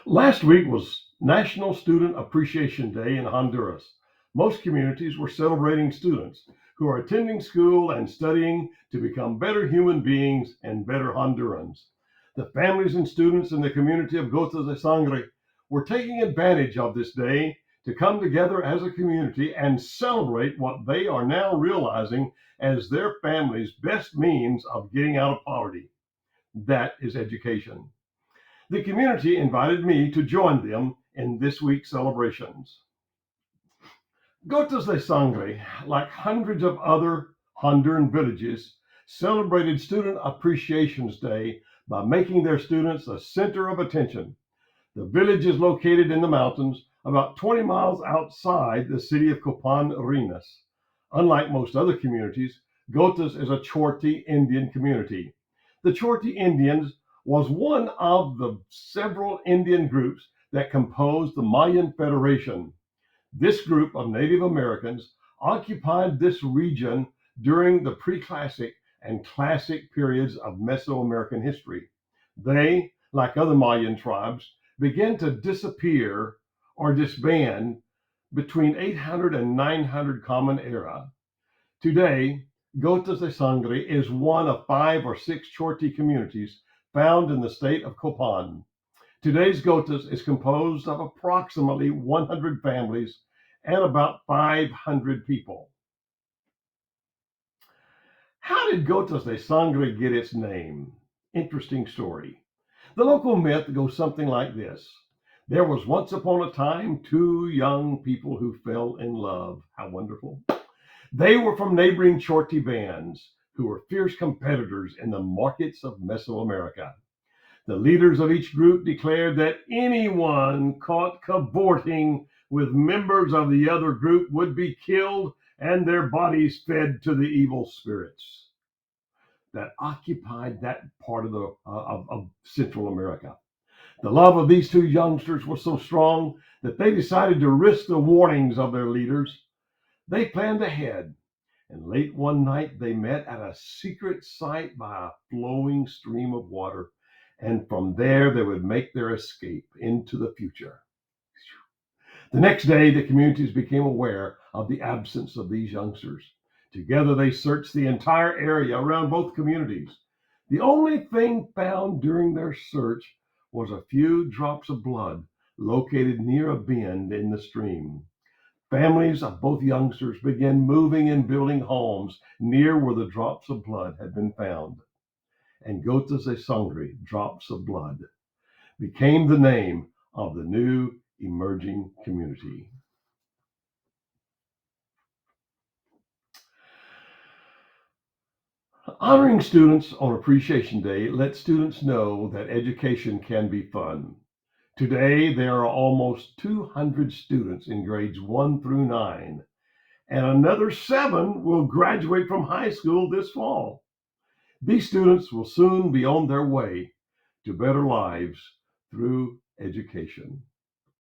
Last week was National Student Appreciation Day in Honduras. Most communities were celebrating students who are attending school and studying to become better human beings and better Hondurans. The families and students in the community of Gotas de Sangre were taking advantage of this day to come together as a community and celebrate what they are now realizing as their family's best means of getting out of poverty. That is education. The community invited me to join them in this week's celebrations. Gotas de Sangre, like hundreds of other Honduran villages, celebrated Student Appreciation Day by making their students the center of attention. The village is located in the mountains, about 20 miles outside the city of Copán Ruinas. Unlike most other communities, Gotas is a Chor'tí Indian community. The Chor'tí Indians was one of the several Indian groups that composed the Mayan Federation. This group of Native Americans occupied this region during the Preclassic and Classic periods of Mesoamerican history. They, like other Mayan tribes, began to disappear or disband between 800 and 900 Common Era. Today, Gotas de Sangre is one of 5 or 6 Chor'tí communities found in the state of Copán. Today's Gotas is composed of approximately 100 families and about 500 people. How did Gotas de Sangre get its name? Interesting story. The local myth goes something like this. There was once upon a time 2 young people who fell in love. How wonderful. They were from neighboring Chor'tí bands who were fierce competitors in the markets of Mesoamerica. The leaders of each group declared that anyone caught cavorting with members of the other group would be killed and their bodies fed to the evil spirits that occupied that part of Central America. The love of these 2 youngsters was so strong that they decided to risk the warnings of their leaders. They planned ahead, and late one night they met at a secret site by a flowing stream of water, and from there they would make their escape into the future. The next day, the communities became aware of the absence of these youngsters. Together, they searched the entire area around both communities. The only thing found during their search was a few drops of blood located near a bend in the stream. Families of both youngsters began moving and building homes near where the drops of blood had been found. And Gotas de Sangre, drops of blood, became the name of the new emerging community. Honoring students on Appreciation Day lets students know that education can be fun. Today, there are almost 200 students in grades 1 through 9, and another 7 will graduate from high school this fall. These students will soon be on their way to better lives through education.